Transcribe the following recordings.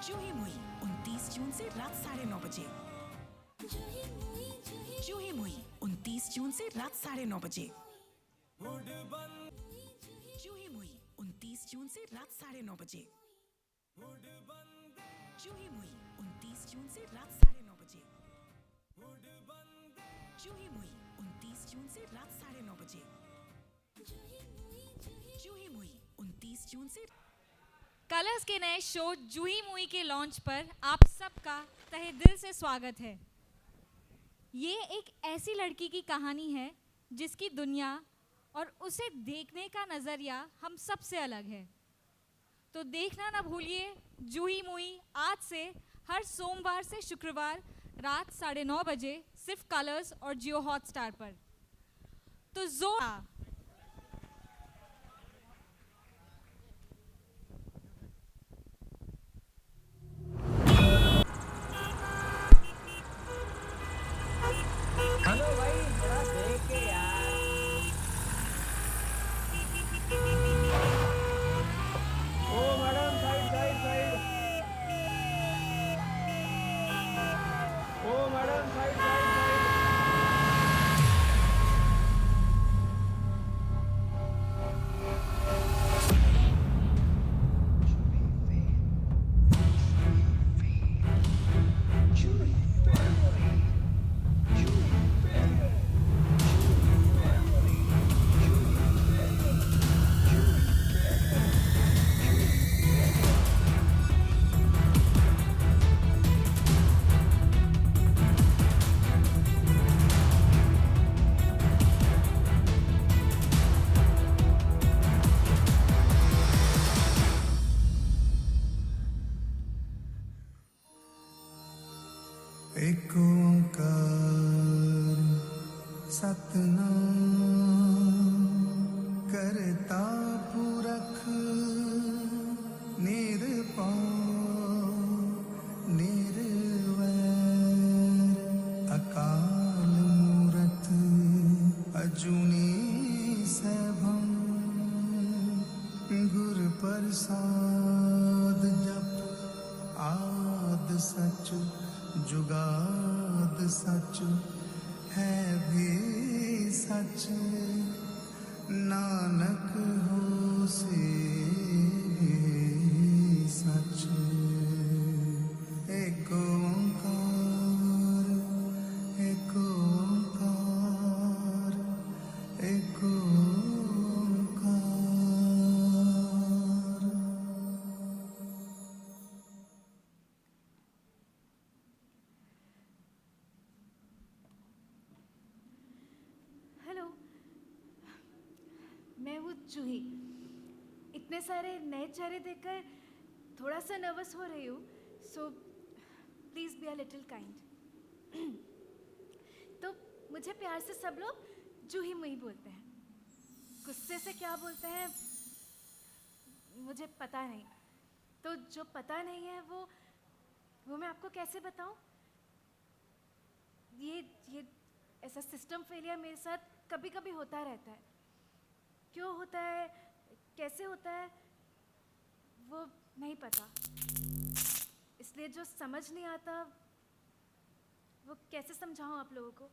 जूही मुही 29 जून से रात 9:30 बजे। जूही मुही 29 जून से रात 9:30 बजे। जूही मुही 29 जून से रात 9:30 बजे। जूही मुही 29 जून से रात 9:30 बजे। जूही मुही 29 जून से रात 9:30 बजे। जूही मुही 29 जून से। कलर्स के नए शो जूही मुही के लॉन्च पर आप सबका तहे दिल से स्वागत है। ये एक ऐसी लड़की की कहानी है जिसकी दुनिया और उसे देखने का नज़रिया हम सबसे अलग है। तो देखना ना भूलिए जूही मुही आज से हर सोमवार से शुक्रवार रात 9:30 बजे सिर्फ कलर्स और जियो हॉटस्टार पर। तो हेलो भाई, थोड़ा देख के यार। ओ मैडम, साइड साइड साइड। ओ मैडम, साइड साइड साइड। एक ओंकार सतनाम करता पुरख निरपौर निर्वैर अकाल मूरत अजूनी सैभम गुर प्रसाद जप आद सच जुगाद सच है भी सच नानक हो से भी सच। एक ओंकार एक ओंकार एक ओंकार। हेलो, मैं हूँ जूही। इतने सारे नए चेहरे देखकर थोड़ा सा नर्वस हो रही हूँ, so please be a little kind. तो मुझे प्यार से सब लोग जूही मुही बोलते हैं। गुस्से से क्या बोलते हैं मुझे पता नहीं। तो जो पता नहीं है वो मैं आपको कैसे बताऊँ? ये ऐसा सिस्टम फेलियर मेरे साथ कभी कभी होता रहता है। क्यों होता है, कैसे होता है, वो नहीं पता। इसलिए जो समझ नहीं आता वो कैसे समझाऊं आप लोगों को।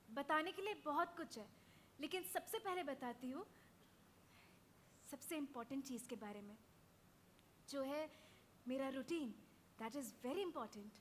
बताने के लिए बहुत कुछ है, लेकिन सबसे पहले बताती हूँ सबसे इम्पोर्टेंट चीज़ के बारे में, जो है मेरा routine. That is very important.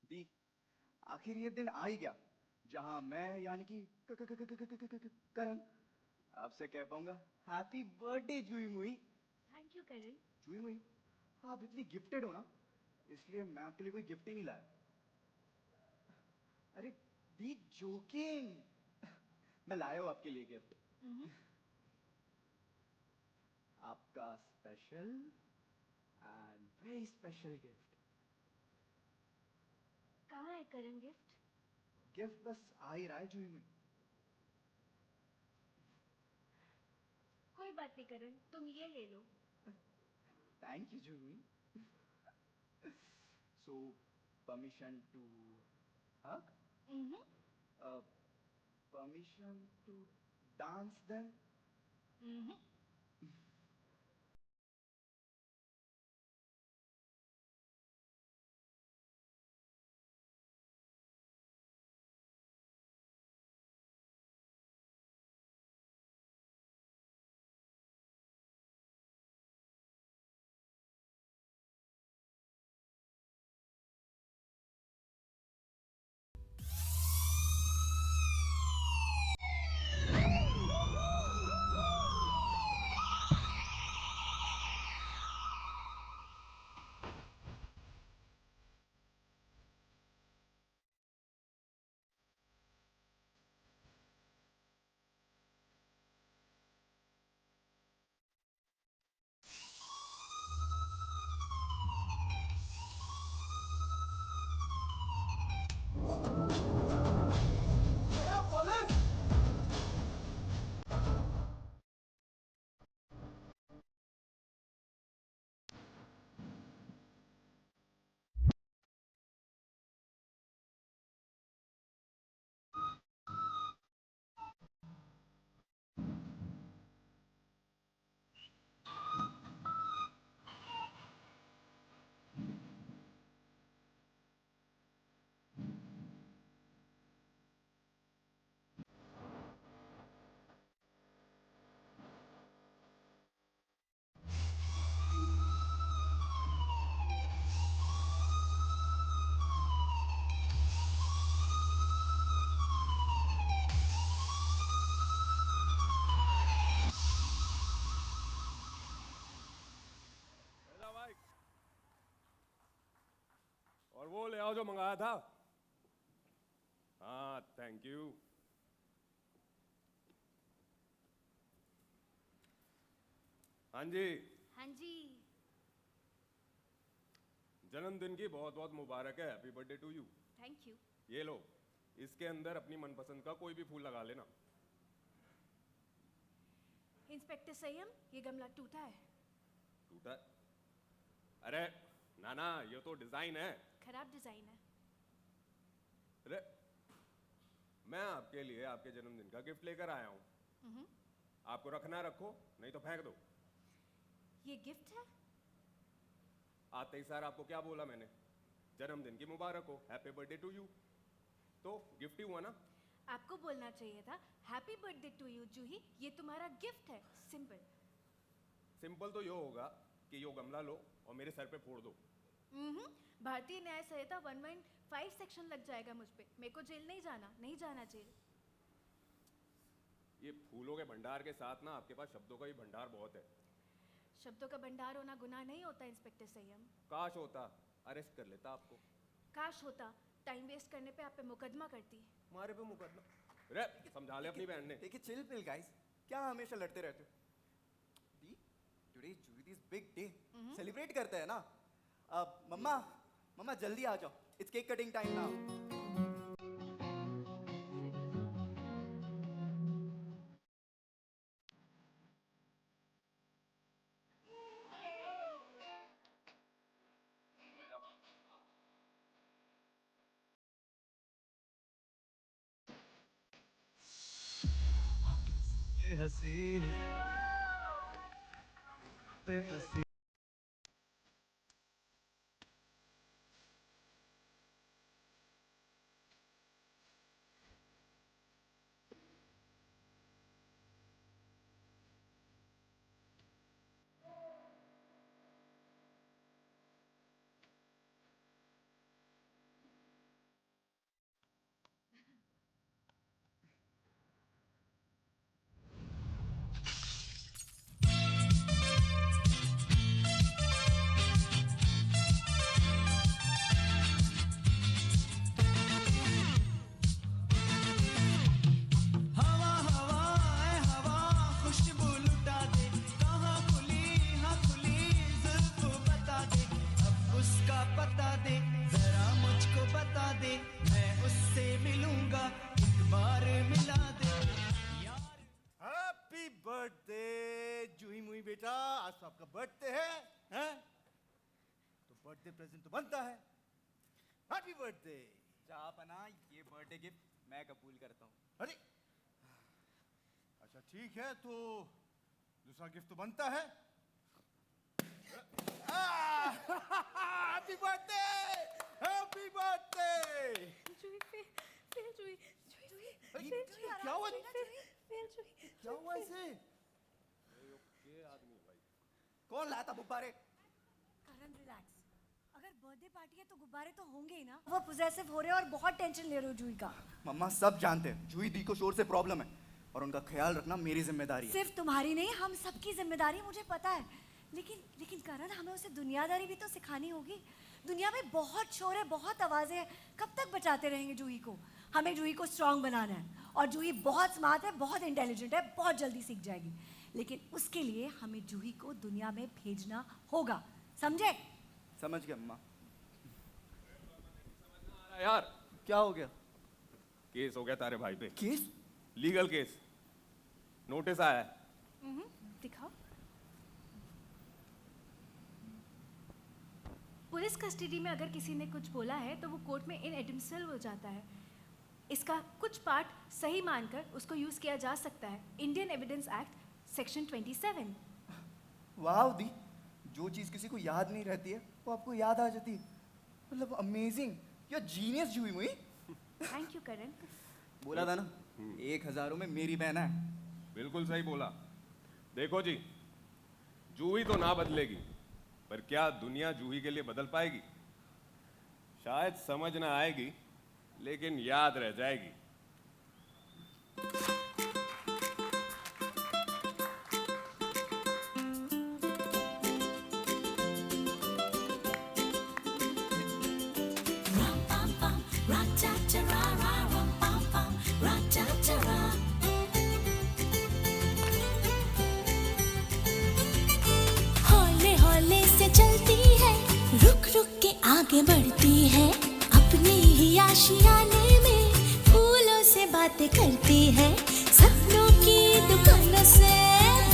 दी, आखिर ये दिन आ ही गया जहां मैं यानी कि करण आपसे कह पाऊंगा हैप्पी बर्थडे जुई मुई। थैंक यू करण। जुई मुई, आप इतनी गिफ्टेड हो ना, इसलिए मैं आपके लिए कोई गिफ्ट ही नहीं लाया। अरे बी जोकिंग, मैं लाया हूं आपके लिए गिफ्ट। आपका special and very special gift. कहाँ है करण गिफ्ट? गिफ्ट बस आ ही रहा है जुई मुई। कोई बात नहीं करण, तुम ये ले लो। Thank you Jui Mui. So permission to hug, permission to dance then? Hello भाई, और वो ले आओ जो मंगाया था। हाँ थैंक यू। हाँ जी, हाँ जी। जन्मदिन की बहुत बहुत मुबारक है। Happy birthday to you. Thank you. ये लो, इसके अंदर अपनी मनपसंद का कोई भी फूल लगा लेना। इंस्पेक्टर संयम, ये गमला टूटा है। टूटा है? अरे ना ना, ये तो डिजाइन है। खराब डिजाइन है। अरे मैं आपके लिए आपके जन्मदिन का गिफ्ट लेकर आया हूँ। आपको रखना रखो, नहीं तो फेंक दो। ये गिफ्ट है? आते ही सर आपको क्या बोला मैंने? जन्मदिन की मुबारक हो, हैप्पी बर्थडे टू यू। तो गिफ्ट ही हुआ ना। आपको बोलना चाहिए था हैप्पी बर्थडे टू यू जूही, ये तुम्हारा गिफ्ट है। सिंपल। सिंपल तो ये होगा कि यो गमला लो और मेरे सर पे फोड़ दो। भारतीय न्याय संहिता 115 सेक्शन लग जाएगा मुझ पे। मेरे को जेल नहीं जाना, नहीं जाना जेल। ये फूलों के भंडार के साथ ना आपके पास शब्दों का भी भंडार बहुत है। शब्दों का भंडार होना गुनाह नहीं होता इंस्पेक्टर संयम। काश होता, अरेस्ट कर लेता आपको। काश होता, टाइम वेस्ट करने पे आप पे मुकदमा करती। हमारे पे मुकदमा? अरे समझा ले अपनी बहन ने। देखिए चिल पिल गाइस, क्या हमेशा लड़ते रहते हो? दी today is Jui's big day, celebrate करते हैं ना। अब मम्मा, मम्मा जल्दी आ जाओ, it's cake cutting time now. हसीन पे हसीन बर्थडे जूही मुही बेटा, आज तो आपका बर्थडे है, हैं? तो बर्थडे प्रेजेंट तो बनता है। Happy birthday. जापना, ये बर्थडे गिफ्ट मैं कबूल करता हूँ। अरे अच्छा ठीक है, तो दूसरा गिफ्ट तो बनता है। Happy birthday, happy birthday. Juhi fail Juhi Juhi क्या हुआ? फेल जूही क्या हुआ इसे? कौन लाया था गुब्बारे? करण रिलैक्स, अगर बर्थडे पार्टी है तो गुब्बारे तो होंगे ही ना। वो पोजेसिव हो रहे हैं और बहुत टेंशन ले रहे हो जूही का। मम्मा सब जानते हैं जूही दी को शोर से प्रॉब्लम है और उनका ख्याल रखना मेरी जिम्मेदारी है। सिर्फ तुम्हारी नहीं, हम सबकी जिम्मेदारी, मुझे पता है। लेकिन करण, हमें उसे दुनियादारी भी तो सिखानी होगी। दुनिया में बहुत शोर है, बहुत आवाजें हैं, कब तक बचाते रहेंगे जूही को? हमें जूही को स्ट्रांग बनाना है, और जूही बहुत स्मार्ट है, बहुत इंटेलिजेंट है, बहुत जल्दी सीख जाएगी। लेकिन उसके लिए हमें जूही को दुनिया में भेजना होगा, समझे? समझ गया मम्मा। यार क्या हो गया? केस हो गया तारे भाई पे, केस? Legal case. नोटिस आया है। दिखाओ। पुलिस कस्टडी में अगर किसी ने कुछ बोला है तो वो कोर्ट में इनएडमिसिबल हो जाता है। इसका कुछ पार्ट सही मानकर उसको यूज किया जा सकता है। Indian evidence act section 27। वाह दी, जो चीज किसी को याद नहीं रहती है वो आपको याद आ जाती है। मतलब अमेजिंग, यू आर जीनियस जूही मुही। थैंक यू करण। बोला था ना, 1000 में मेरी बहन है। बिल्कुल सही बोला। देखो जी, जूही तो ना बदलेगी, पर क्या दुनिया जूही के लिए बदल पाएगी? शायद समझ ना आएगी, लेकिन याद रह जाएगी। हौले हौले से चलती है, रुक रुक के आगे बढ़ती है, अपने ही आशियाने में फूलों से बातें करती है, सपनों की दुकानों से,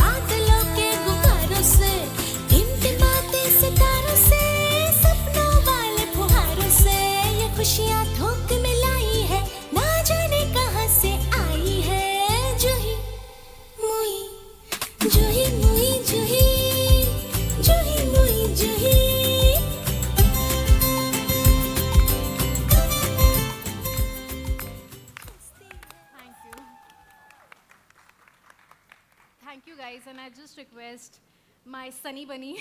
बादलों के गुब्बारों से, टिमटिमाते सितारों से, सपनों वाले फुहारों से, ये खुशियाँ थोक में लाई है, ना जाने कहाँ से आई है। जूही मुही, जूही मुही, जूही जूही मुही, जूही। Thank you guys, and I just request my Sunny Bunny,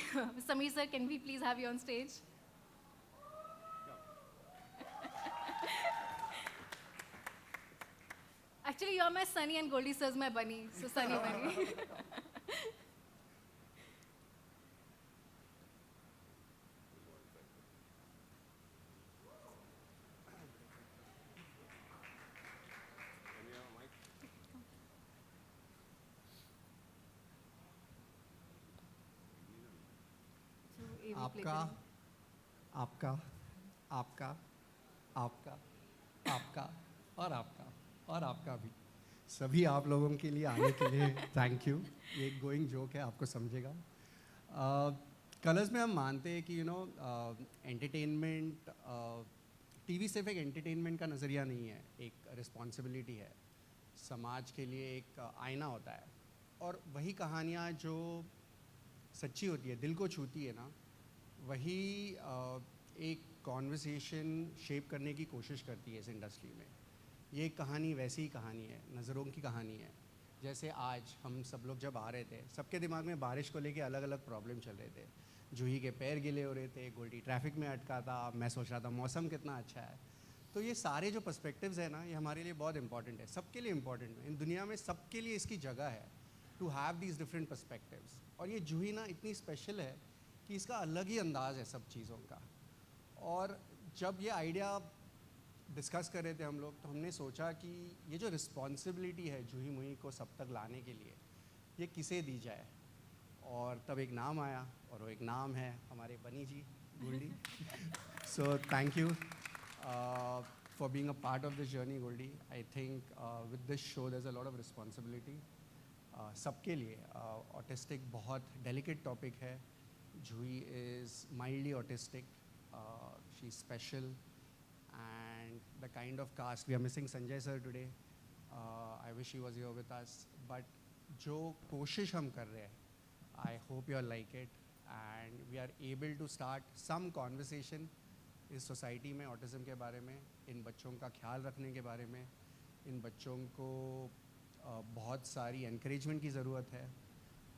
Sameer sir, can we please have you on stage? Actually, you are my Sunny and Goldie sir is my bunny, so Sunny Bunny. आपका आपका आपका आपका आपका और आपका और आपका भी, सभी आप लोगों के लिए आने के लिए थैंक यू। ये एक गोइंग जोक है, आपको समझेगा। कलर्स में हम मानते हैं कि एंटरटेनमेंट, टीवी सिर्फ एक एंटरटेनमेंट का नज़रिया नहीं है, एक रिस्पॉन्सिबिलिटी है। समाज के लिए एक आईना होता है, और वही कहानियाँ जो सच्ची होती है, दिल को छूती है ना, वही एक कॉन्वर्सेशन शेप करने की कोशिश करती है इस इंडस्ट्री में। ये एक कहानी वैसी ही कहानी है, नज़रों की कहानी है। जैसे आज हम सब लोग जब आ रहे थे, सबके दिमाग में बारिश को लेके अलग अलग प्रॉब्लम चल रहे थे। जूही के पैर गिले हो रहे थे, गोल्डी ट्रैफिक में अटका था, मैं सोच रहा था मौसम कितना अच्छा है। तो ये सारे जो पर्सपेक्टिव्स है ना, ये हमारे लिए बहुत इंपॉर्टेंट है, सबके लिए इंपॉर्टेंट है। इन दुनिया में सबके लिए इसकी जगह है to have these different perspectives. और ये जूही ना इतनी स्पेशल है कि इसका अलग ही अंदाज़ है सब चीज़ों का। और जब ये आइडिया डिस्कस कर रहे थे हम लोग, तो हमने सोचा कि ये जो रिस्पॉन्सिबिलिटी है जूही मुही को सब तक लाने के लिए, ये किसे दी जाए। और तब एक नाम आया, और वो एक नाम है हमारे Bunny ji, Goldy. So thank you for being a part of this journey, Goldie. I think with this show there's a lot of responsibility. सबके लिए ऑटिस्टिक बहुत डेलिकेट टॉपिक है. Juhi is mildly autistic, she is special, and the kind of cast we are missing Sanjay sir today. I wish he was here with us, but जो कोशिश हम कर रहे हैं, I hope you are like it, and we are able to start some conversation इस society में autism के बारे में, इन बच्चों का ख्याल रखने के बारे में. इन बच्चों को बहुत सारी एनकरेजमेंट की ज़रूरत है,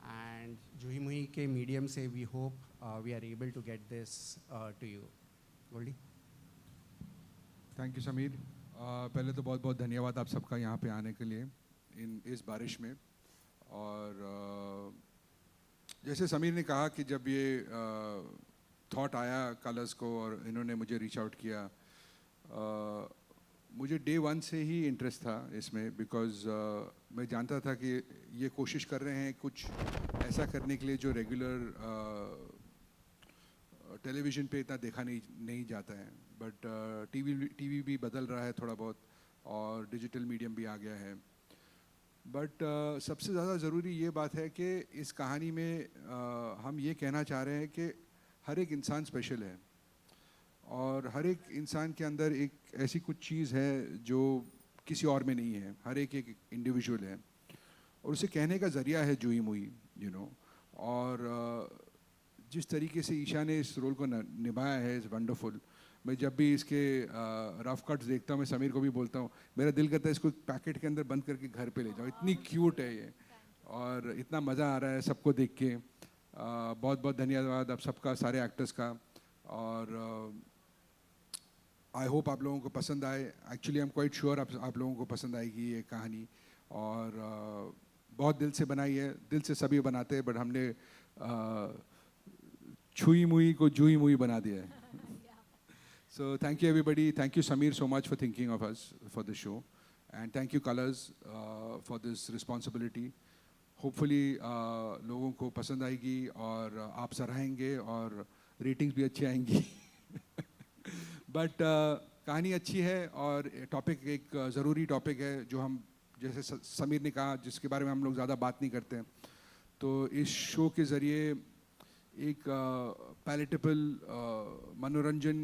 एंड जूही मुही के मीडियम से we hope we are able to get this to you. Goldie. Thank you Sameer. पहले तो बहुत बहुत धन्यवाद आप सबका यहाँ पे आने के लिए इस बारिश में. और जैसे समीर ने कहा कि जब ये थॉट आया कलर्स को और इन्होंने मुझे रीच आउट किया, मुझे डे वन से ही इंटरेस्ट था इसमें, बिकॉज़ मैं जानता था कि ये कोशिश कर रहे हैं कुछ ऐसा करने के लिए जो रेगुलर टेलीविज़न पे इतना देखा नहीं जाता है. बट टीवी भी बदल रहा है थोड़ा बहुत, और डिजिटल मीडियम भी आ गया है. बट सबसे ज़्यादा ज़रूरी ये बात है कि इस कहानी में हम ये कहना चाह रहे हैं कि हर एक इंसान स्पेशल है, और हर एक इंसान के अंदर एक ऐसी कुछ चीज़ है जो किसी और में नहीं है. हर एक इंडिविजुअल है, और उसे कहने का ज़रिया है जूही मुही, यू नो. और जिस तरीके से ईशा ने इस रोल को निभाया है इज़ वंडरफुल. मैं जब भी इसके रफ कट्स देखता हूँ, मैं समीर को भी बोलता हूँ, मेरा दिल करता है इसको एक पैकेट के अंदर बंद करके घर पे ले जाओ. इतनी क्यूट है ये, और इतना मज़ा आ रहा है सबको देख के. बहुत बहुत धन्यवाद आप सबका, सारे एक्टर्स का. और आई होप आप लोगों को पसंद आए. Actually I am quite sure आप लोगों को पसंद आएगी ये कहानी. और बहुत दिल से बनाई है. दिल से सभी बनाते हैं, बट हमने छुई मुई को जूही मुई बना दिया है. So thank you everybody. Thank you Sameer so much for thinking of us for the show, and thank you Colors for this responsibility. Hopefully लोगों को पसंद आएगी और आप सराहेंगे और रेटिंग्स भी अच्छी आएंगी. बट कहानी अच्छी है, और टॉपिक एक ज़रूरी टॉपिक है जो हम, जैसे समीर ने कहा, जिसके बारे में हम लोग ज़्यादा बात नहीं करते हैं. तो इस शो के ज़रिए एक पैलेटेबल मनोरंजन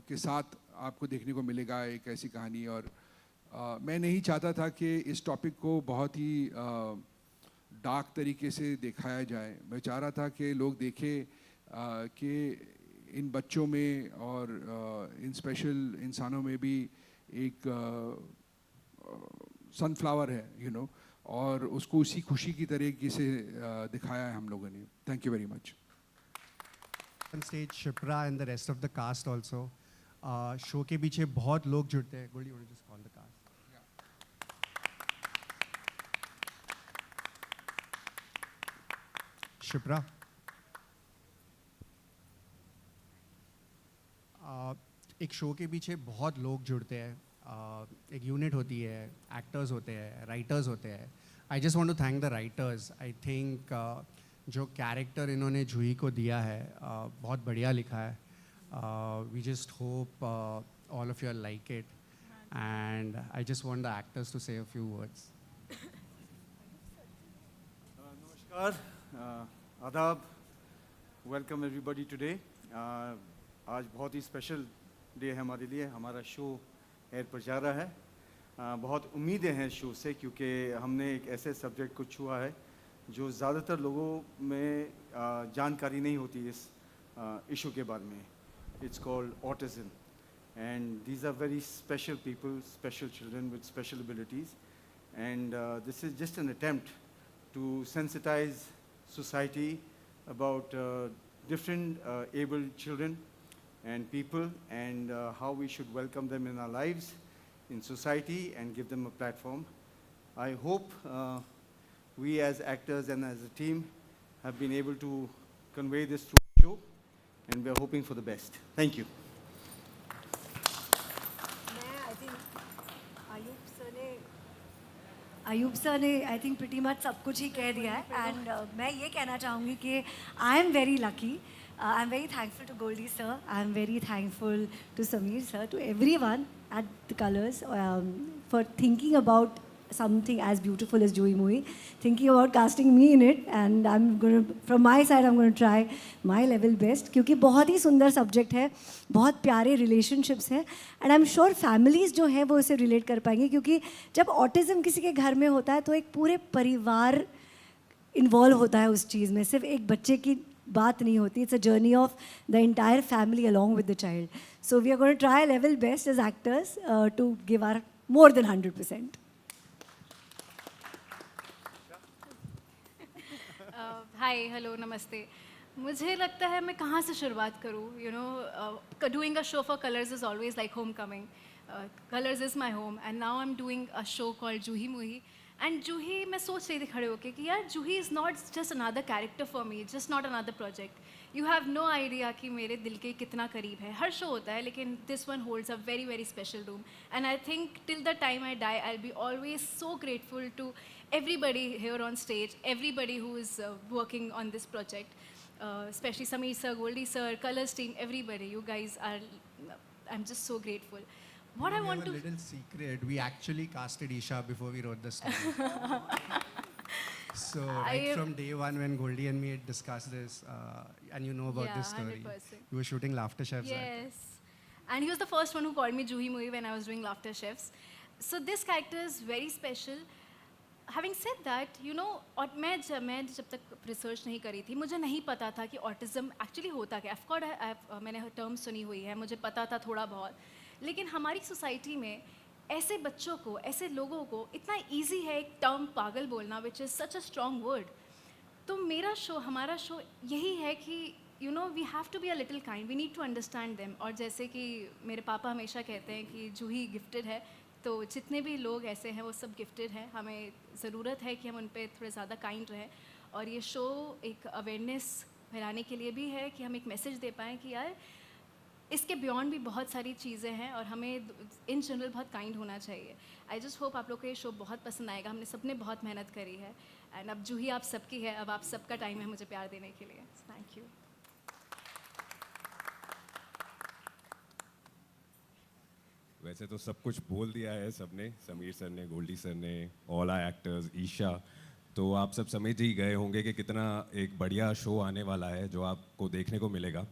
के साथ आपको देखने को मिलेगा एक ऐसी कहानी. और मैं नहीं चाहता था कि इस टॉपिक को बहुत ही डार्क तरीके से दिखाया जाए. मैं चाह रहा था कि लोग देखें कि इन बच्चों में और इन स्पेशल इंसानों में भी एक सनफ्लावर है, यू नो, और उसको उसी खुशी की तरीके से दिखाया है हम लोगों ने. Thank you very much. On stage, Shipra and the rest of the cast also. Show के पीछे बहुत लोग जुड़ते हैं. Goldie, want to just call the cast? Shipra. एक शो के पीछे बहुत लोग जुड़ते हैं. एक यूनिट होती है, एक्टर्स होते हैं, राइटर्स होते हैं. I just want to thank the writers. I think जो कैरेक्टर इन्होंने जूही को दिया है बहुत बढ़िया लिखा है. We just hope all of you like it, and I just want the actors to say a few words. नमस्कार, आदाब, वेलकम एवरीबॉडी टुडे. आज बहुत ही स्पेशल डे है हमारे लिए. हमारा शो एयर पर जा रहा है. बहुत उम्मीदें हैं शो से, क्योंकि हमने एक ऐसे सब्जेक्ट को छुआ है जो ज़्यादातर लोगों में जानकारी नहीं होती इस इशू के बारे में. It's called autism, and these are very special people, special children with special abilities, and this is just an attempt to sensitize society about different able children and people, and how we should welcome them in our lives, in society, and give them a platform. I hope we as actors and as a team have been able to convey this through the show, and we are hoping for the best. Thank you. Ayub sir ने I think pretty much सब कुछ ही कह दिया है. And मैं ये कहना चाहूँगी कि I am very lucky. I am very thankful to Goldie sir. I am very thankful to Sameer sir, to every one at the Colors for thinking about something as beautiful as Juhi Movie, thinking about casting me in it, and I'm going to, from my side, I'm going to try my level best, क्योंकि बहुत ही सुंदर subject है, बहुत प्यारे relationships हैं, and I am sure families जो हैं वो इसे रिलेट कर पाएंगे, क्योंकि जब ऑटिज़म किसी के घर में होता है तो एक पूरे परिवार इन्वॉल्व होता है उस चीज़ में, सिर्फ एक बच्चे की बात नहीं होती. It's a journey of the entire family along with the child. So we are going to try level best as actors to give our more than 100%. Hi hello नमस्ते. मुझे लगता है मैं कहाँ से शुरुआत करूँ. You know, doing a show for Colors is always like homecoming. Colors is my home and now I am doing a show called Juhi Muhi. And जूही, मैं सोच रही थी खड़े होके कि यार Juhi is not just another character for me, just not another project. You have no idea कि मेरे दिल के कितना करीब है. हर शो होता है लेकिन this one holds a very very special room. And I think till the time I die I will be always so grateful to everybody here on stage, everybody who is working on this project, especially Sameer sir, Goldie sir, Colors team, everybody. You guys are, I'm just so grateful. What I want to... a little secret. We actually casted Isha before we wrote the story. So right from day one when Goldie and me had discussed this, and you know about this story, 100%. you were shooting Laughter Chefs. Yes. And he was the first one who called me Juhi Movie when I was doing Laughter Chefs. So this character is very special. Having said that, you know, और मैं जब तक research नहीं करी थी मुझे नहीं पता था कि ऑटिज़म एक्चुअली होता क्या. ऑफकोर्स मैंने टर्म सुनी हुई है, मुझे पता था थोड़ा बहुत, लेकिन हमारी सोसाइटी में ऐसे बच्चों को, ऐसे लोगों को इतना इजी है एक टर्म पागल बोलना, which is such a strong word. तो मेरा शो, हमारा शो यही है कि you know we have to be a little kind, we need to understand them. और जैसे कि मेरे पापा हमेशा कहते हैं कि जूही गिफ्टेड है, तो जितने भी लोग ऐसे हैं वो सब गिफ्टेड हैं. हमें ज़रूरत है कि हम उन पर थोड़े ज़्यादा काइंड रहें. और ये शो एक अवेयरनेस फैलाने के लिए भी है कि हम एक मैसेज दे पाएँ कि यार इसके बियॉन्ड भी बहुत सारी चीज़ें हैं और हमें इन जनरल बहुत काइंड होना चाहिए. आई जस्ट होप आप लोग को ये शो बहुत पसंद आएगा. हमने सबने बहुत मेहनत करी है एंड अब जूही आप सबकी है, अब आप सबका टाइम है मुझे प्यार देने के लिए. Thank you. वैसे तो सब कुछ बोल दिया है सबने, समीर सर ने, गोल्डी सर ने, ऑल आर एक्टर्स, ईशा. तो आप सब समझ ही गए होंगे कि कितना एक बढ़िया शो आने वाला है जो आपको देखने को मिलेगा.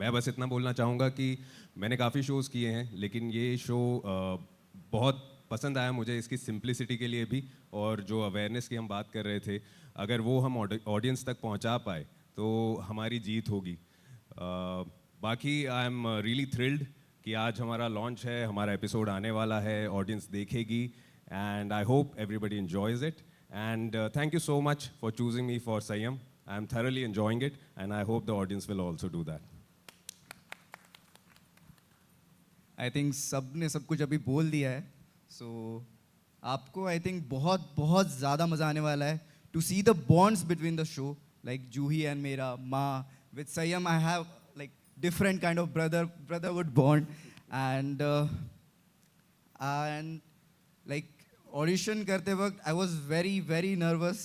मैं बस इतना बोलना चाहूँगा कि मैंने काफ़ी शोज़ किए हैं लेकिन ये शो बहुत पसंद आया मुझे, इसकी सिंप्लिसिटी के लिए भी, और जो अवेयरनेस की हम बात कर रहे थे, अगर वो हम ऑडियंस तक पहुँचा पाए तो हमारी जीत होगी. बाकी आई एम रियली थ्रिल्ड कि आज हमारा लॉन्च है, हमारा एपिसोड आने वाला है, ऑडियंस देखेगी, and I hope everybody enjoys it. And thank you so much for choosing me for Sanyam. I am thoroughly enjoying it and I hope the audience will also do that. I think सब ने सब कुछ अभी बोल दिया है. सो आपको I think बहुत बहुत ज़्यादा मज़ा आने वाला है to see the bonds between the show, like Juhi and मेरा, माँ with Sanyam. I have like different kind of brotherhood bond, and like audition करते वक्त I was very nervous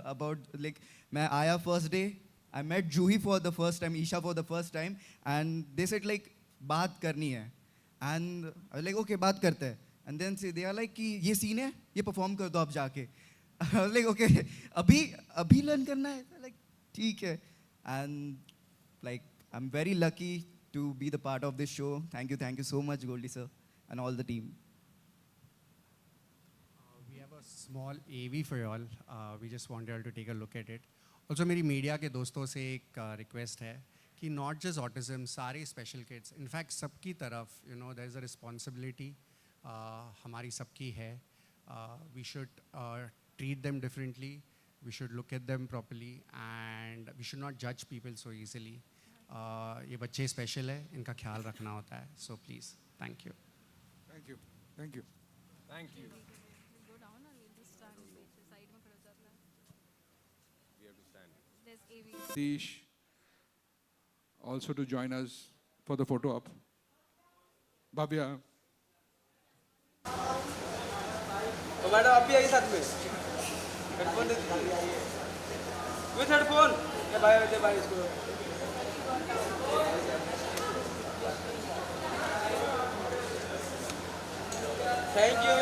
about, like मैं आया first day, I met Juhi for the first time, Isha for the first time, and they said like बात करनी है, and I was like okay बात करते हैं, and then they are like कि ये scene है, ये perform कर दो आप जाके. I was like okay अभी learn करना है, like ठीक है. And like I'm very lucky to be the part of this show. Thank you so much, Goldie sir, and all the team. We have a small AV for you all. We just want you all to take a look at it. Also, मेरी media के दोस्तों से एक request है कि not just autism, सारे special kids, in fact सबकी तरफ you know there is a responsibility हमारी सबकी है. We should treat them differently, we should look at them properly, and we should not जज पीपल सो ईजिली. ये बच्चे स्पेशल है, इनका ख्याल रखना होता है. So please, thank you. Thank you. Thank you. Thank you. Satish also to join us for the photo op. Bhavya. तो मैडम आप भी आइए साथ में. हेडफोन दे दीजिए. With headphone. ये भाई दे भाई इसको. Thank you.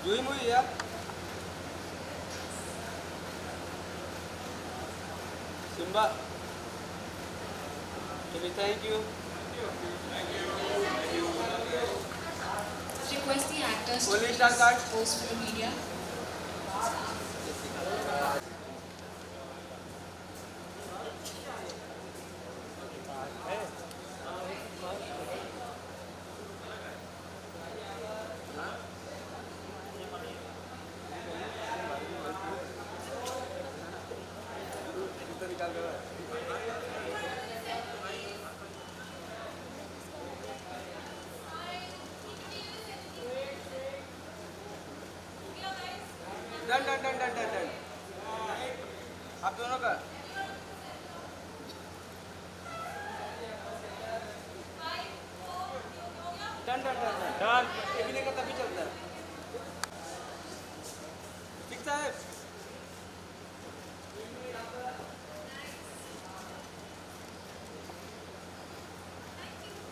जूही मुई या सिम्बा चलिए thank you Request the actors to Police star card. pose for the media. Done done done done done done आप दोनों का done done done done done एक ने का तभी चलता है ठीक साहब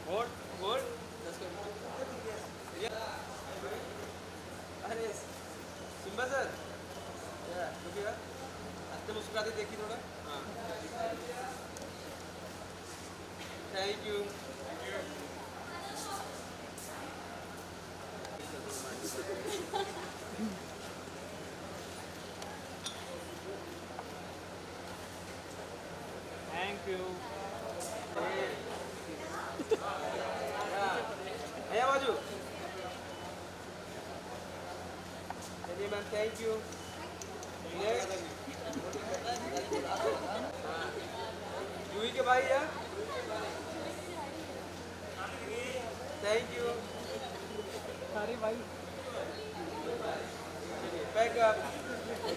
होल्ड होल्ड अरे सिम्बा सर या रुकिएगा हंसते मुस्कुराते देखिए थोड़ा हाँ थैंक यू थैंक यू है बाजू चलिए मैम थैंक यू